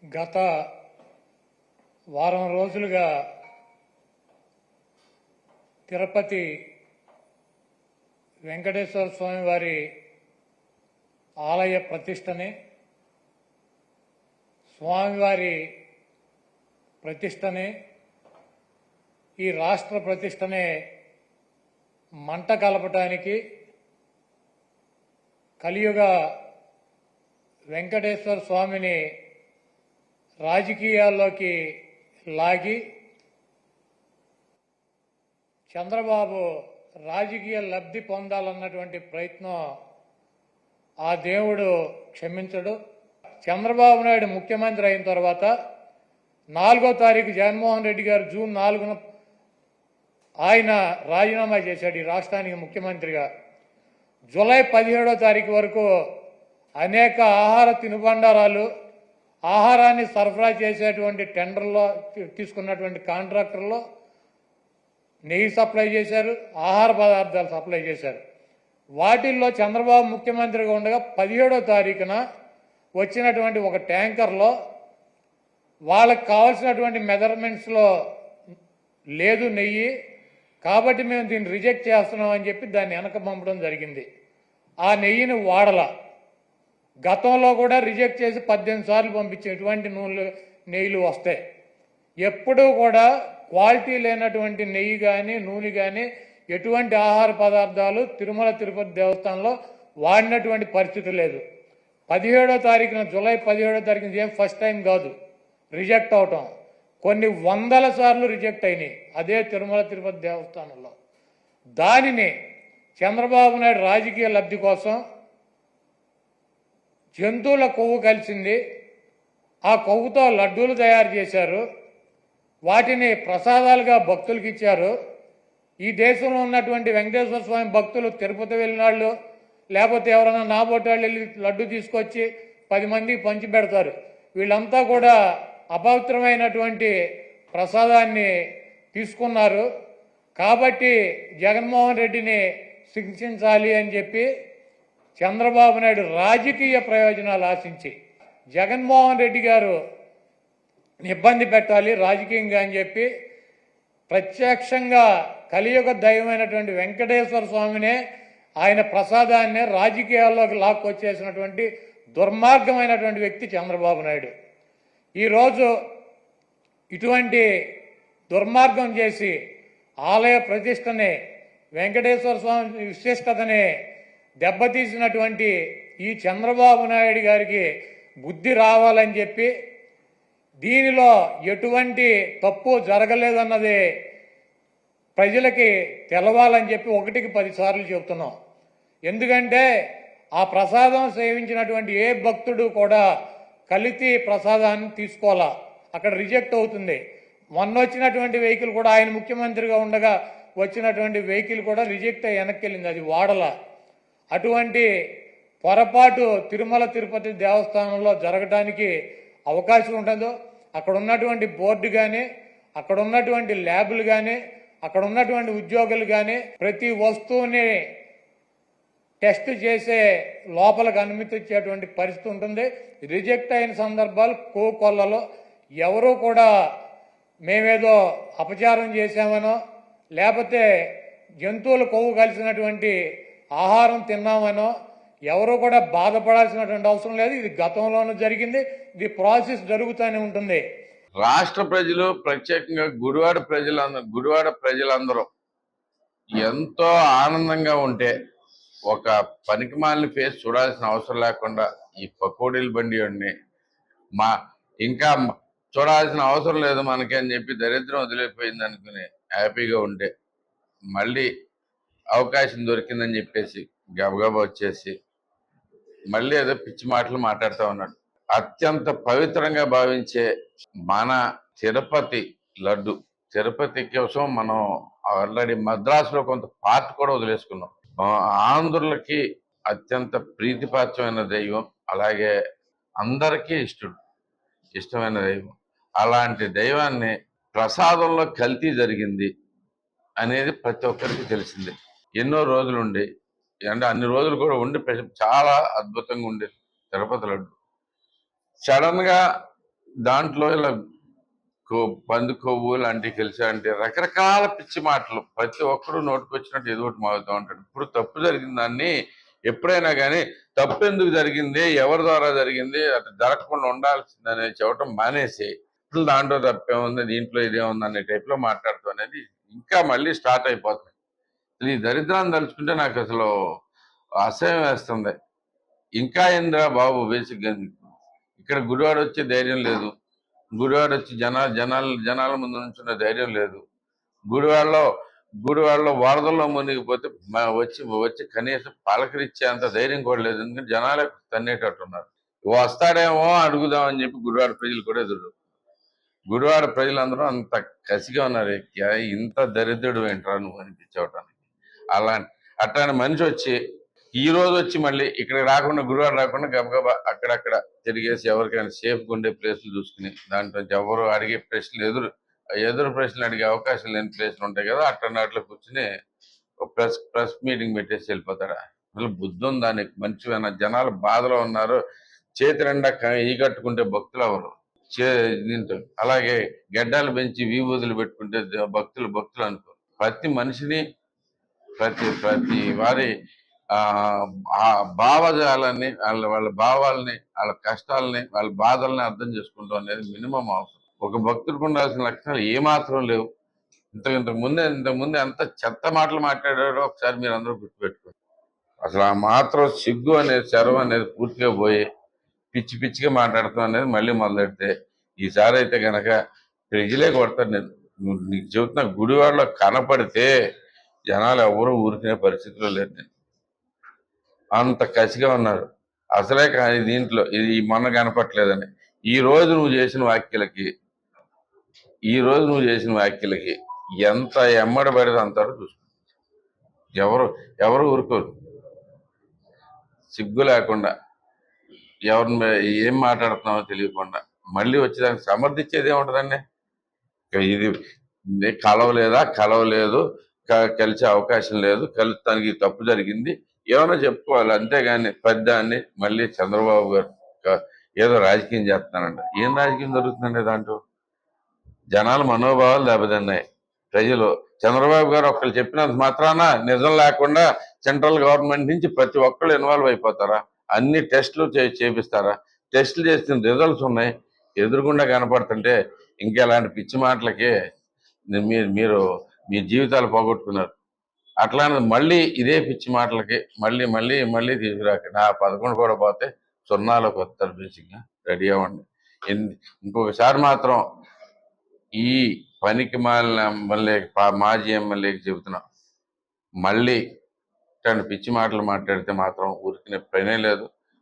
గత వారం రోజులుగా తిరుపతి వెంకటేశ్వర స్వామి వారి ఆలయ ప్రతిష్టని, స్వామివారి ప్రతిష్టని, ఈ రాష్ట్ర ప్రతిష్టని మంట కలపటానికి కలియుగ వెంకటేశ్వర స్వామిని రాజకీయాల్లోకి లాగి చంద్రబాబు రాజకీయ లబ్ధి పొందాలన్నటువంటి ప్రయత్నం ఆ దేవుడు క్షమించడు. చంద్రబాబు నాయుడు ముఖ్యమంత్రి అయిన తర్వాత 4వ తారీఖు జగన్మోహన్ రెడ్డి గారు జూన్ 4న ఆయన రాజీనామా చేశాడు ఈ రాష్ట్రానికి ముఖ్యమంత్రిగా. జూలై 17వ తారీఖు వరకు అనేక ఆహార తినుబండారాలు, ఆహారాన్ని సరఫరా చేసేటువంటి టెండర్లో తీసుకున్నటువంటి కాంట్రాక్టర్లో నెయ్యి సప్లై చేశారు, ఆహార పదార్థాలు సప్లై చేశారు. వాటిల్లో చంద్రబాబు ముఖ్యమంత్రిగా ఉండగా 17వ తారీఖున వచ్చినటువంటి ఒక ట్యాంకర్లో వాళ్ళకి కావాల్సినటువంటి మెజర్మెంట్స్లో లేదు నెయ్యి, కాబట్టి మేము దీన్ని రిజెక్ట్ చేస్తున్నాం అని చెప్పి దాన్ని వెనక పంపడం జరిగింది. ఆ నెయ్యిని వాడల గతంలో కూడా రిజెక్ట్ చేసి 18 సార్లు పంపించే ఎటువంటి నెయ్యిలు వస్తాయి. ఎప్పుడూ కూడా క్వాలిటీ లేనటువంటి నెయ్యి కానీ నూనె కానీ ఎటువంటి ఆహార పదార్థాలు తిరుమల తిరుపతి దేవస్థానంలో వాడినటువంటి పరిస్థితి లేదు. 17వ తారీఖున జూలై 17వ తారీఖున ఏం ఫస్ట్ టైం కాదు రిజెక్ట్ అవటం, కొన్ని వందల సార్లు రిజెక్ట్ అయినాయి అదే తిరుమల తిరుపతి దేవస్థానంలో. దానిని చంద్రబాబు నాయుడు రాజకీయ లబ్ధి కోసం జంతువుల కొవ్వు కలిసింది, ఆ కొవ్వుతో లడ్డూలు తయారు చేశారు, వాటిని ప్రసాదాలుగా భక్తులకు ఇచ్చారు. ఈ దేశంలో ఉన్నటువంటి వెంకటేశ్వర స్వామి భక్తులు తిరుపతి వెళ్ళినాళ్ళు లేకపోతే ఎవరైనా నాబోటాళ్ళు వెళ్ళి లడ్డు తీసుకొచ్చి 10 మందికి పంచి పెడతారు. వీళ్ళంతా కూడా అపవిత్రమైనటువంటి ప్రసాదాన్ని తీసుకున్నారు. కాబట్టి జగన్మోహన్ రెడ్డిని శిక్షించాలి అని చెప్పి చంద్రబాబు నాయుడు రాజకీయ ప్రయోజనాలు ఆశించి జగన్మోహన్ రెడ్డి గారు ఇబ్బంది పెట్టాలి రాజకీయంగా అని చెప్పి ప్రత్యక్షంగా కలియుగ దైవమైనటువంటి వెంకటేశ్వర స్వామినే ఆయన ప్రసాదాన్నే రాజకీయాల్లోకి లాక్కొచ్చేసినటువంటి దుర్మార్గమైనటువంటి వ్యక్తి చంద్రబాబు నాయుడు. ఈరోజు ఇటువంటి దుర్మార్గం చేసి ఆలయ ప్రతిష్టని, వెంకటేశ్వర స్వామి విశిష్టతని దెబ్బతీసినటువంటి ఈ చంద్రబాబు నాయుడు గారికి బుద్ధి రావాలని చెప్పి, దీనిలో ఎటువంటి తప్పు జరగలేదన్నది ప్రజలకి తెలవాలని చెప్పి 1కి 10 సార్లు చెబుతున్నాం. ఎందుకంటే ఆ ప్రసాదం సేవించినటువంటి ఏ భక్తుడు కూడా కల్తీ ప్రసాదాన్ని తీసుకోవాలా, అక్కడ రిజెక్ట్ అవుతుంది. మొన్న వచ్చినటువంటి వెహికల్ కూడా ఆయన ముఖ్యమంత్రిగా ఉండగా వచ్చినటువంటి వెహికల్ కూడా రిజెక్ట్ అయ్యి వెనక్కి వెళ్ళింది, అది వాడలా. అటువంటి పొరపాటు తిరుమల తిరుపతి దేవస్థానంలో జరగడానికి అవకాశం ఉంటుందో అక్కడ ఉన్నటువంటి బోర్డు కానీ, అక్కడ ఉన్నటువంటి ల్యాబులు కానీ, అక్కడ ఉన్నటువంటి ఉద్యోగులు కానీ ప్రతి వస్తువుని టెస్ట్ చేసే లోపలికి అనుమతి ఇచ్చేటువంటి పరిస్థితి ఉంటుంది. రిజెక్ట్ అయిన సందర్భాలు కోకొల్లలో ఎవరూ కూడా మేమేదో అపచారం చేశామనో లేకపోతే జంతువులు కొవ్వు కలిసినటువంటి ఆహారం తిన్నామనో ఎవరూ కూడా బాధపడాల్సినటువంటి అవసరం లేదు. ఇది గతంలోనూ జరిగింది, ఇది ప్రాసెస్ జరుగుతూనే ఉంటుంది. రాష్ట్ర ప్రజలు, ప్రత్యేకంగా గుడివాడ ప్రజలందరూ ఎంతో ఆనందంగా ఉంటే ఒక పనికిమాలిన ఫేస్ చూడాల్సిన అవసరం లేకుండా ఈ పకోడీల బండి ఇంకా చూడాల్సిన అవసరం లేదు మనకి అని చెప్పి దరిద్రం వదిలిపోయింది అనుకుని హ్యాపీగా ఉంటే మళ్ళీ అవకాశం దొరికిందని చెప్పేసి గబగబా వచ్చేసి మళ్ళీ ఏదో పిచ్చి మాటలు మాట్లాడుతూ ఉన్నాడు. అత్యంత పవిత్రంగా భావించే మన తిరుపతి లడ్డు, తిరుపతి కోసం మనం ఆల్రెడీ మద్రాసులో కొంత పార్ట్ కూడా వదిలేసుకున్నాం. ఆంధ్రులకి అత్యంత ప్రీతిపాత్రమైన దైవం, అలాగే అందరికీ ఇష్టమైన దైవం. అలాంటి దైవాన్ని ప్రసాదంలో కల్తీ జరిగింది అనేది ప్రతి ఒక్కరికి తెలిసిందే. ఎన్నో రోజులుండి అంటే అన్ని రోజులు కూడా ఉండి చాలా అద్భుతంగా ఉండేది తిరుపతి లడ్డు. సడన్ గా దాంట్లో ఇలా పంది కొవ్వు లాంటివి కలిసి అంటే రకరకాల పిచ్చి మాటలు ప్రతి ఒక్కరు నోటికొచ్చినట్టు ఏదో ఒకటి మాగుతూ ఉంటాడు. ఇప్పుడు తప్పు జరిగిన దాన్ని ఎప్పుడైనా కానీ తప్పు ఎందుకు జరిగింది, ఎవరి ద్వారా జరిగింది, అది జరగకుండా ఉండాల్సిందని చెప్పడం మానేసి అసలు దాంట్లో తప్పేముంది, దీంట్లో ఇదేముంది అనే టైప్లో మాట్లాడుతూ అనేది ఇంకా మళ్ళీ స్టార్ట్ అయిపోతుంది. ఈ దరిద్రాన్ని తలుచుకుంటే నాకు అసలు అసహ్యం వేస్తుంది. ఇంకా ఏంద్రా బాబు, బేసిక్గా ఇక్కడ గుడివాడ వచ్చే ధైర్యం లేదు, గుడివాడ వచ్చి జనాల ముందు నుంచున్న ధైర్యం లేదు, గుడివాడలో వరదల్లో మునిగిపోతే వచ్చి వచ్చి కనీసం పలకరిచ్చేంత ధైర్యం కూడా లేదు. ఎందుకంటే జనాలే తన్నేటట్టున్నారు. వస్తాడేమో అడుగుదామని చెప్పి గుడివాడ ప్రజలు కూడా ఎదురు. గుడివాడ ప్రజలందరూ అంత కసిగా ఉన్నారు. ఇంత దరిద్రుడు ఏంట్రా నువ్వు అనిపించవటానికి. అట్లాంటి మనిషి వచ్చి ఈ రోజు వచ్చి మళ్ళీ ఇక్కడికి రాకుండా, గుడివాడ రాకుండా గబగబా అక్కడక్కడ తిరిగేసి ఎవరికైనా సేఫ్గా ఉండే ప్లేసులు చూసుకుని దాంట్లో ఎవరు అడిగే ప్రశ్నలు ఎదురు ప్రశ్నలు అడిగే అవకాశం లేని ప్లేసులు ఉంటాయి కదా, అట్లా కూర్చుని ప్రెస్ మీటింగ్ పెట్టేసి వెళ్ళిపోతారా? అసలు బుద్ధి ఉందా నీకు? మంచిగా జనాలు బాధలో ఉన్నారు, చేతి నిండా ఈ కట్టుకుంటే భక్తులు ఎవరు? దీంతో అలాగే గడ్డాలు పెంచి విభూతులు పెట్టుకుంటే భక్తులు అనుకో. ప్రతి మనిషిని ప్రతి వారి ఆ భావజాలాన్ని, వాళ్ళ భావాలని, వాళ్ళ కష్టాలని, వాళ్ళ బాధల్ని అర్థం చేసుకుంటాం అనేది మినిమం అవసరం. ఒక భక్తుడికి ఉండాల్సిన లక్షణాలు ఏమాత్రం లేవు. ఇంతకు ముందే అంత చెత్త మాటలు మాట్లాడాడో ఒకసారి మీరు అందరూ గుర్తుపెట్టుకోండి. అసలు ఆ మాత్రం సిగ్గు అనేది, శరం అనేది పూర్తిగా పోయి పిచ్చిగా మాట్లాడతాం అనేది మళ్ళీ మొదలెడితే ఈసారి అయితే గనక ప్రజలే కొడతారు. నీకు చెబుతున్నా, గుడివాడలో కనపడితే జనాలు ఎవరు ఊరుకునే పరిస్థితిలో లేరు. నేను అంత కసిగా ఉన్నారు. అసలే కానీ దీంట్లో ఇది మొన్న కనపట్లేదని ఈ రోజు నువ్వు చేసిన వ్యాఖ్యలకి ఎంత ఎమ్మడి పడేది అంటారో చూసుకో. ఎవరు ఊరుకోరు. సిగ్గు లేకుండా, ఎవరిని ఏం మాట్లాడుతున్నామో తెలియకుండా మళ్ళీ వచ్చి దానికి సమర్థించేది ఏముంటుందండి? ఇది కలవలేదు, కలిసే అవకాశం లేదు, కలుస్తానికి తప్పు జరిగింది ఏమైనా చెప్పుకోవాలి, అంతేగాని పెద్దాన్ని మళ్ళీ చంద్రబాబు గారు ఏదో రాజకీయం చేస్తున్నానంట. ఏం రాజకీయం జరుగుతుందండి దాంట్లో? జనాల మనోభావాలు దెబ్బతిన్నాయి. ప్రజలు చంద్రబాబు గారు ఒక్కళ్ళు చెప్పినంత మాత్రాన నిజం లేకుండా సెంట్రల్ గవర్నమెంట్ నుంచి ప్రతి ఒక్కళ్ళు ఇన్వాల్వ్ అయిపోతారా? అన్ని టెస్టులు చేపిస్తారా? టెస్టులు చేసిన రిజల్ట్స్ ఉన్నాయి, ఎదురుగుండా కనపడుతుంటే ఇంకెలాంటి పిచ్చి మాటలకి మీరు మీ జీవితాలు పోగొట్టుకున్నారు. అట్లానే మళ్ళీ ఇదే పిచ్చి మాటలకి మళ్ళీ తీసుకురాకండి. ఆ 11 కూడా పోతే సున్నాలోకి వస్తారు. బేసిక్గా రెడీ అవ్వండి. ఇంకొకసారి మాత్రం ఈ పనికి మాలిన ఎమ్మెల్యే, మాజీ ఎమ్మెల్యేకి చెబుతున్నా, మళ్ళీ ఇట్లాంటి పిచ్చి మాటలు మాట్లాడితే మాత్రం ఊరికినే పనే లేదు.